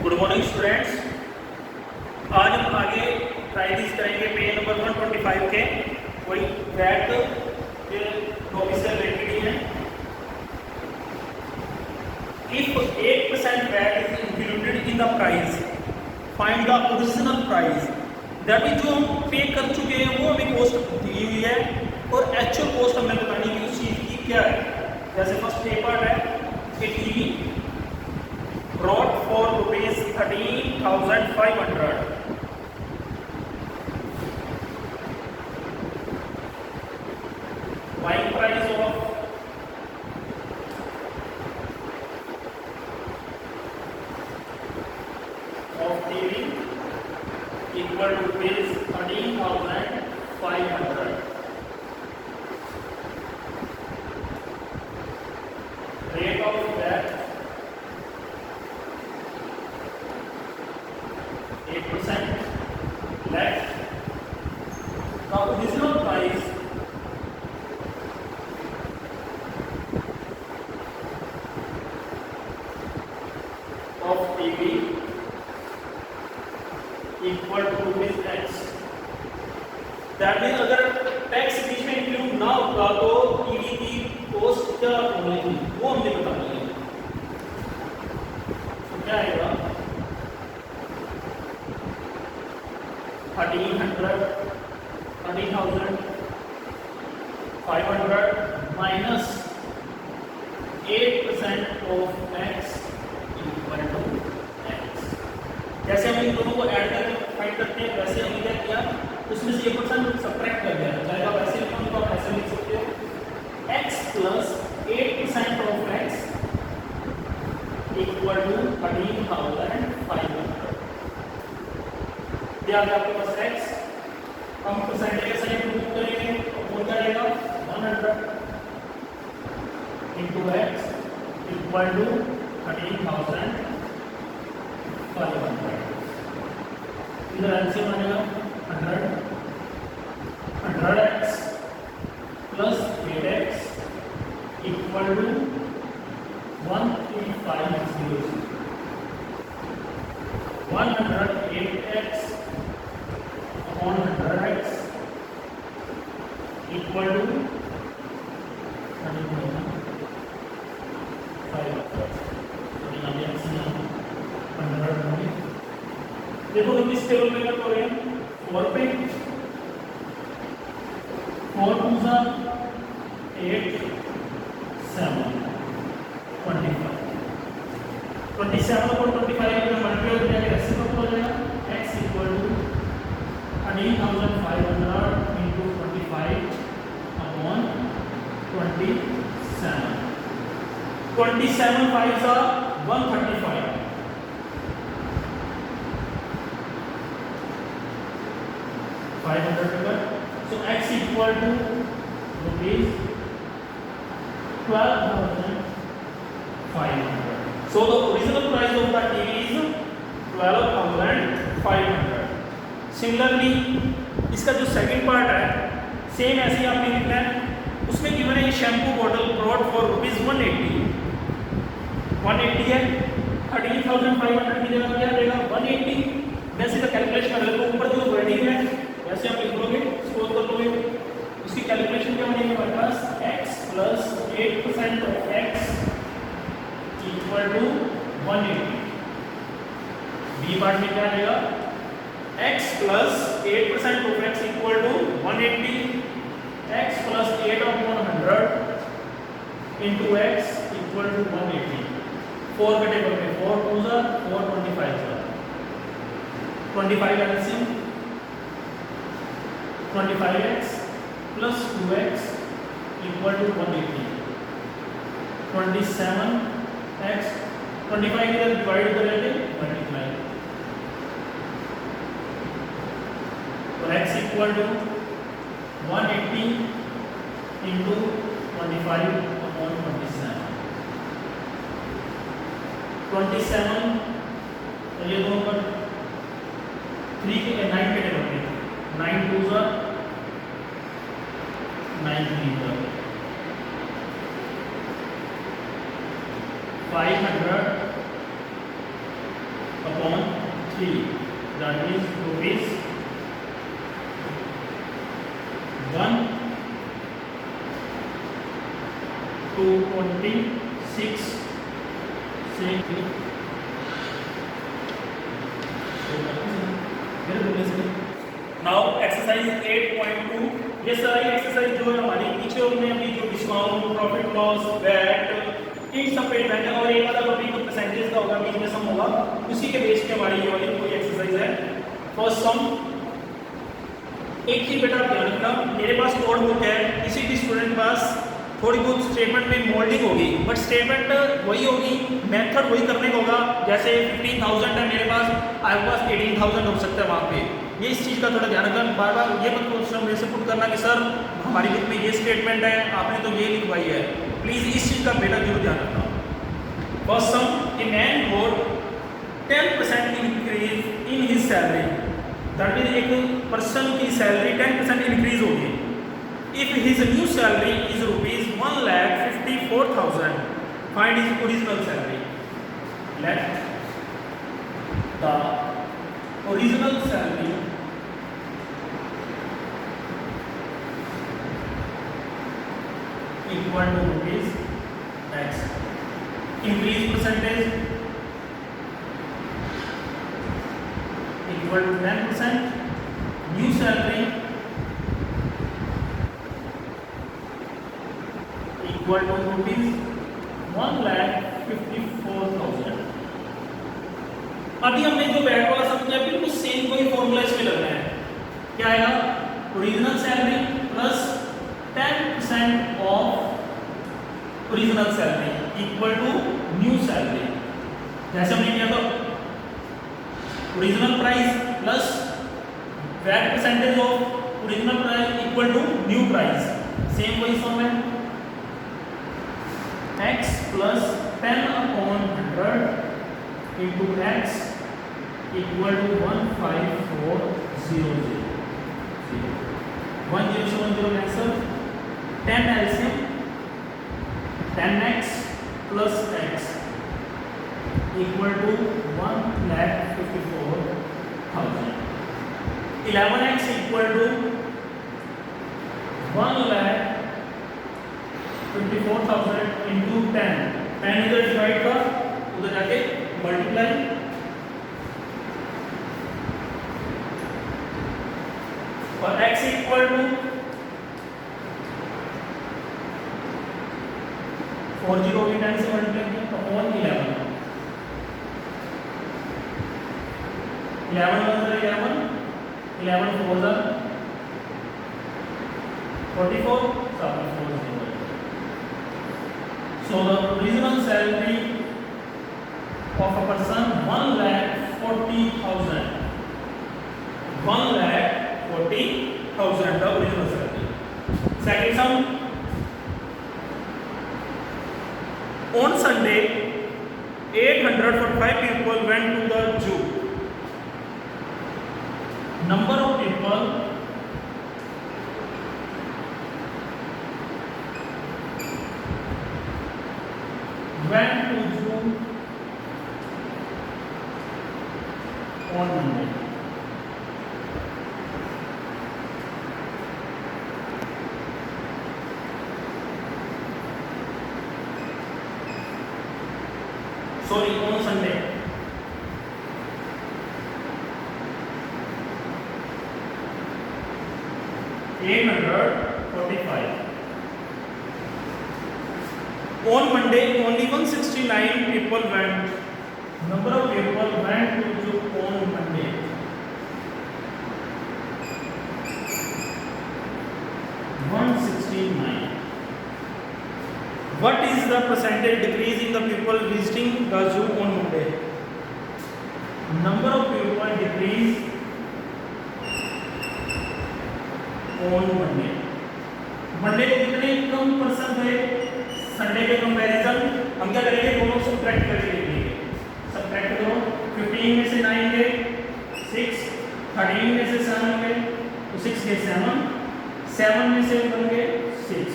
Good morning students. आज हम आगे ट्राइडिस करेंगे पेज नंबर 125 के कोई वैट के टॉपिक से रिलेटेड ही है। If 8% VAT is included in the price, find the original price. That is जो हम पे कर चुके हैं वो हमें कॉस्ट दी हुई है और एक्चुअल कॉस्ट हमें बतानी है उस चीज़ की क्या है। जैसे फर्स्ट पेपर है कि TV brought for rupees 13,500. Buying price of TV equal to rupees 13,500. Rate of that 8%. Let the original price of TV equal to rupees X. That means अगर टैक्स बीच में इंक्लूड ना होगा तो टीवी की cost क्या होगी वो हमने बतानी है। तो क्या आएगा 13,500 minus 8% of x equal to x। जैसे हम इन दोनों को ऐड करके फाइंड करते हैं वैसे हमने क्या किया, उसमें से 8% सब्ट्रैक्ट कर दिया जाएगा। वैसे हम इनको ऐसे लिख सकते हो x plus 8% of x equal to 13,500। दिया गया आपके पास x, हम परसेंटेज से इंक्लूड करेंगे तो हो जाएगा 100 into x equal to 13,500। इधर एलसीएम आएगा 100x plus 8x equal to 13,500। 108x upon 100x equal to 13,500। देखो हम इस टेबल में कर रहे हैं 4 पे 4 2 8 7 25 27 और 25 में मल्टीप्लाई हो जाएगा, ऐसे तो हो जाएगा x equal to 13,500 into 25 upon 27। 27 5s are 135। 500 figure, so x equal to rupees 12,500। So the original price of the TV is 12,500। Similarly इसका जो सेकंड पार्ट है सेम ऐसे ही आपने लिखना है। उसमें गिवन है shampoo bottle brought for rupees 180 है। 13,500 की जगह क्या रहेगा 180। वैसे का कैलकुलेशन कर लो, ऊपर जो वर्डिंग है वैसे आप लिख लोगे, स्कोर कर लोगे। उसकी कैलकुलेशन क्या बनेगी हमारे पास x plus 8% of x equal to 180। B part में क्या आएगा x plus 8% of x equal to 180। x plus 8 upon 100 into x equal to 180। 4 के टेबल में 4 2 4 25 25 LCM 25x plus 2x equal to 180। 27x 25 इधर डिवाइड करेंगे मल्टीप्लाई तो x equal to 180 into 25 upon 27। 27 ये दोनों पर 3 के 9 के टेबल में 9 2 9 3 500 upon 3, that means rupees 1 226 now exercise 8.2 ये सारी एक्सरसाइज जो है हमारी पीछे हमने अभी जो डिस्काउंट प्रॉफिट लॉस वैट इन सब पे डिपेंड है और एक वाला टॉपिक जो परसेंटेज का होगा बीच में सम होगा उसी के बेस पे हमारी ये वाली कोई एक्सरसाइज है। फर्स्ट सम एक चीज बेटा ध्यान रखना, मेरे पास कोड बुक है, किसी भी स्टूडेंट के पास थोड़ी बहुत स्टेटमेंट में मोल्डिंग होगी बट स्टेटमेंट वही होगी, मेथड वही करने का होगा। जैसे 15,000 है मेरे पास, आपके पास 18,000 हो सकता है वहाँ पे। ये इस चीज़ का थोड़ा ध्यान रखना, बार बार ये मत क्वेश्चन मेरे से पुट करना कि सर हमारी बुक में ये स्टेटमेंट है आपने तो ये लिखवाई है। प्लीज़ इस चीज़ का बेटा जरूर ध्यान रखना। First sum, a man got 10% increase in his salary, that mean एक पर्सन की सैलरी 10% इंक्रीज होगी। If his new salary is rupees 1,54,000, find his original salary. Let the original salary equal to rupees X, increase percentage equal to 10%, new salary equal to rupees 1,54,000। अभी हमने जो back वाला समझा बिल्कुल same कोई formula इसमें लगना है। क्या आएगा? Original salary plus 10% of original salary equal to new salary. जैसे हमने किया था original price plus VAT percentage of original price equal to new price, same वही सम है। x plus 10/100 into X equal to 15400। 1 0 से 1 0 कैंसिल, 10 एलसीएम 10x प्लस x equal to 1,54,000। 11x equal to 1,54,000 into 10। 10 इधर divide कर, उधर जाके multiply, और x equal to 40 होगी 10 से मल्टीप्लाई किया तो 11 11 4 44, so 40. So the original salary of a person 1,40,000, 1,40,000 the original salary. Second sum, on Sunday 845 people went to the zoo. Number of people went to zoo on Monday. Sorry, on Sunday. On Monday, only 169 people went. Number of people went to zoo on Monday. What is the percentage decrease in the people visiting the zoo on Monday? Number of people decrease on Monday. Monday को कितने कम person थे? Sunday के comparison हम क्या करेंगे, दोनों subtract करके लिखेंगे। सब्ट्रैक्ट करो, 15 में से 9 गए 6, 13 में से 7 गए तो 6 के 7, 7 में से बन गए 6,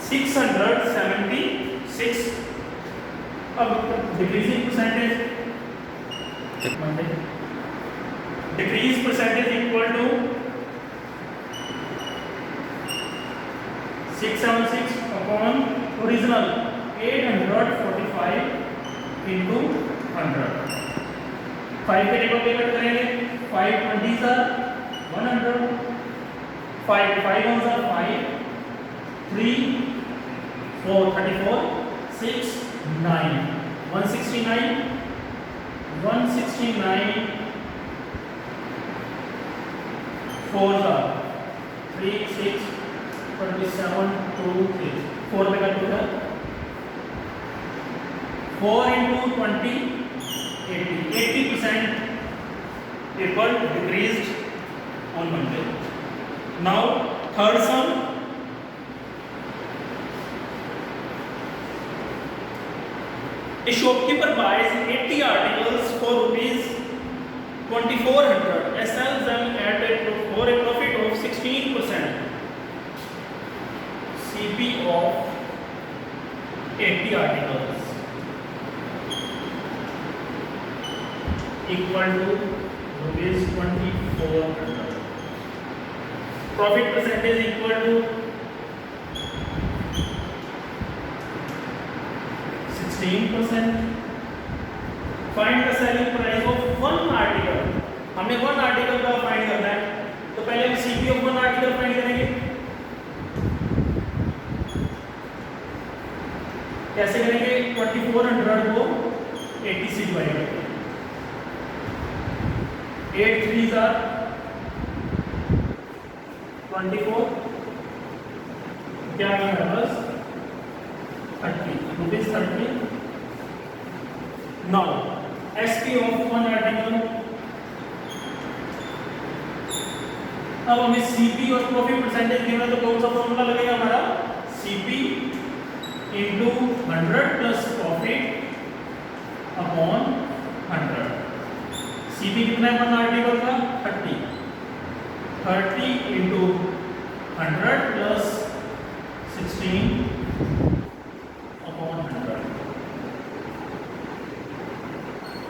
676। अब decreasing percentage Monday decrease percentage equal to 676 upon original 845 into 100. 5 के टेबल पे कट करेंगे, 5 20s are 100, 5 ones are 5, 3 4 34, 6 9, 169 4s are 3 6 27 2 3, 4 पे कट होगा, 4 into 20 80% people decreased on Monday. Now third sum, a shopkeeper buys 80 articles for rupees 2400 and sells them for a profit of 16%. CP of 80 articles equal to rupees 2400. Profit percentage equal to 16%. Find the selling price of one article. हमें one article का find करना है, तो पहले हम CP of one article find करेंगे. कैसे करेंगे? 2400 को 80 से डिवाइड करेंगे. 8 3s are 24, क्या है बस 30 rupees 30. Now SP of one article. अब हमें CP और प्रॉफिट परसेंटेज गिवन है, तो कौन सा फॉर्मूला लगेगा हमारा? CP into 100 plus profit upon 100. CP कितना है वन आर्टिकल का? 30 into 100 plus 16 upon 100.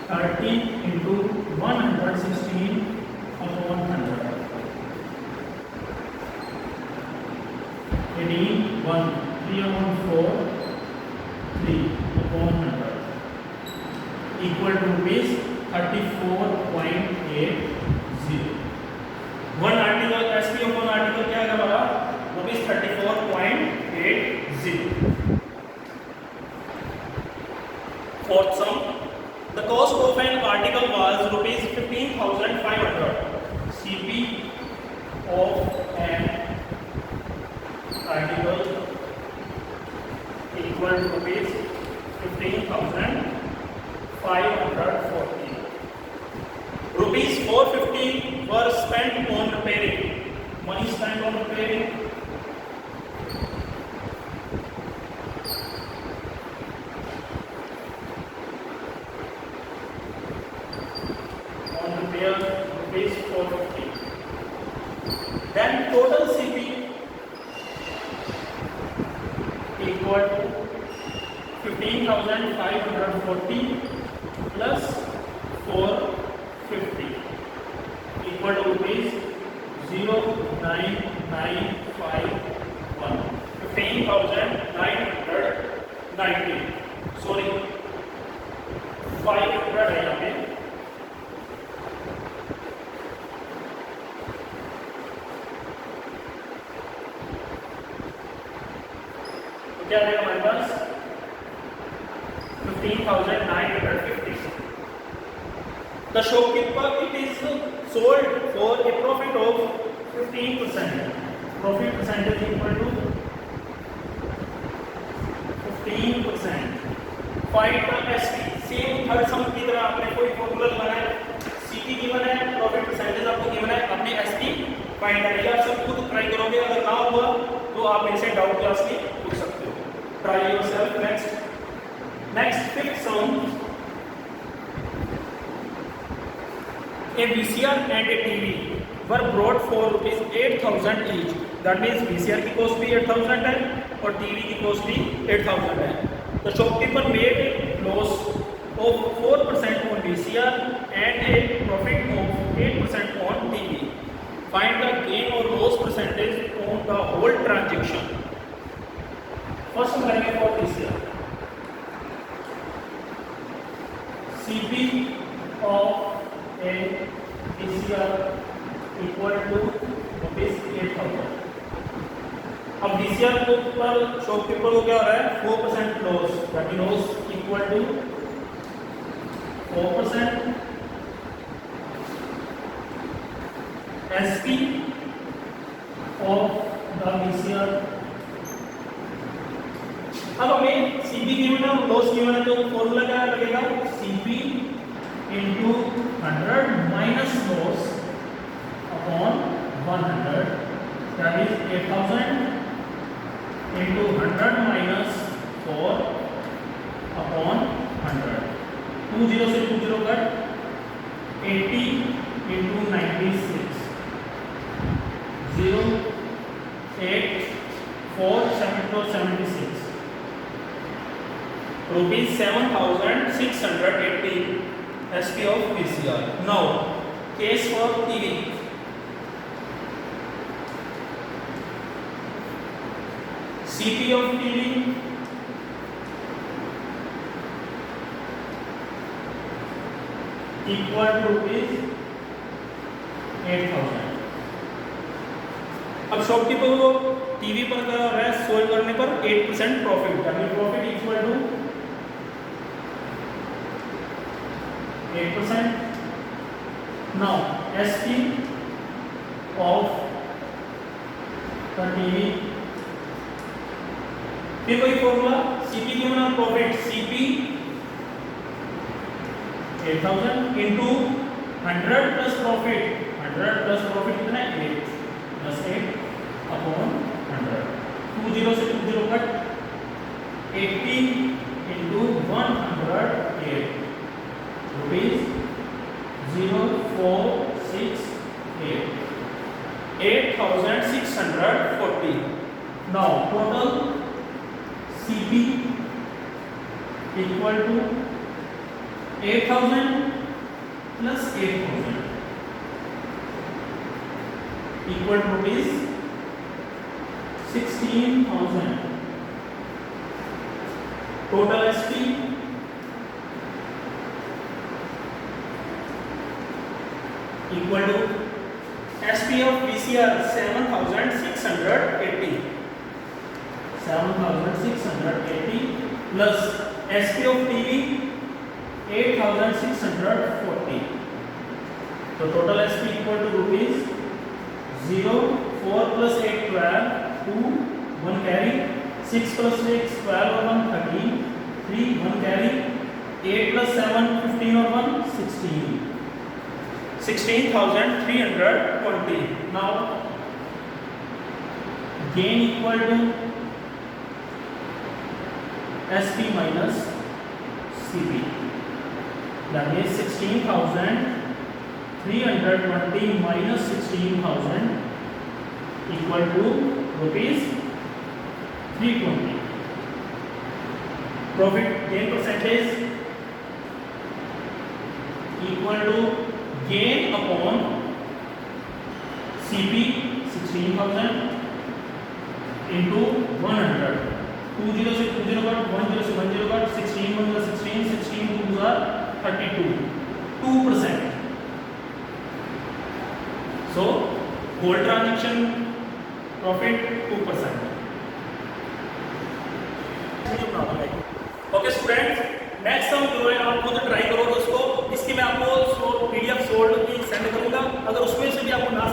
30 into 116 upon 100. 18 1 3 upon 4 3 upon 100 equal to rupees 34.80. One article SP of one article क्या है हमारा? Rupees 34.80. Fourth sum, the cost of an article was rupees 15,500. CP of an article equal to rupees 15,540. Rupees 450 were spent on repairing. Money spent on repairing. On repair, rupees 450. Then total CP equal to 15,540 plus 450 equal to rupees 09951. 15,990. Sorry, 500 है यहाँ पे. क्या रहेगा हमारे पास? 15,950. The shopkeeper it is sold for a profit of 15%. Profit percentage equal to 15%. Find the SP. Same third सम की तरह आपने कोई फॉर्मूला लगाना है. CP गिवन है, प्रॉफिट परसेंटेज आपको गिवन है, आपने SP फाइंड करना है. आप सब खुद ट्राई करोगे, अगर ना हुआ तो आप मेरे से डाउट क्लास में पूछ सकते हो. Try yourself. Next fifth sum. A VCR and a TV were brought for rupees 8,000 each. That means VCR की cost भी 8,000 है और TV की cost भी 8,000 है. The shopkeeper made a loss of 4% on VCR and a profit of 8% find the gain और loss percentage on the whole transaction. First हम करेंगे for this year CP of a DCR equal to ₹8,000। अब DCR को पर shopkeeper को क्या हो रहा है 4% loss, that is loss equal to 4% SP of the DCR। अब हमें CP गिवन है और लॉस गिवन है तो फॉर्मूला क्या लगेगा CP into 100 minus loss upon 100, that is 8,000 into 100 minus 4 upon 100, 20 से 20 cut, 80 into 96, 0 8 4 7 76, rupees 7,680 SP of PCR। Now case for TV। CP of TV equal to ₹8,000। अब शॉपकीपर को TV पर क्या हो रहा है सोल्ड करने पर 8% प्रॉफिट, यानी profit equal to 8%। Now SP of the TV, फिर वही फॉर्मूला CP की बना profit CP 8,000 into 100 plus profit, 100 plus profit कितना है 8 प्लस 8 अपॉन 100, 20 से 20 cut, 80 into 108 rupees 0468, 8,640। Now total CP equal to 8,000 plus 8,000 equal to rupees 16,000। Total SP equal to SP of PCR 7,680, 7,680 plus SP of TV 8,640, so total SP equal to rupees 0 4 plus 8 12 2 1 carry 6 plus 6 12 और 1 13 3 1 carry 8 plus 7 15 और 1 16, 16,320। now gain equal to SP minus CP, that is 16,320 minus 16,000 equal to rupees 320। profit gain percentage equal to gain upon CP 16,000 into 100, 20 से 20 cut, 10 से 10 cut, 16 1 16, 16 2 32, 2%। so whole transaction profit 2%। Okay students, next हम जो है आप खुद try करो दोस्तों, इसकी मैं आपको PDF सोल्ड की सेंड करूंगा, अगर उसमें से भी आपको ना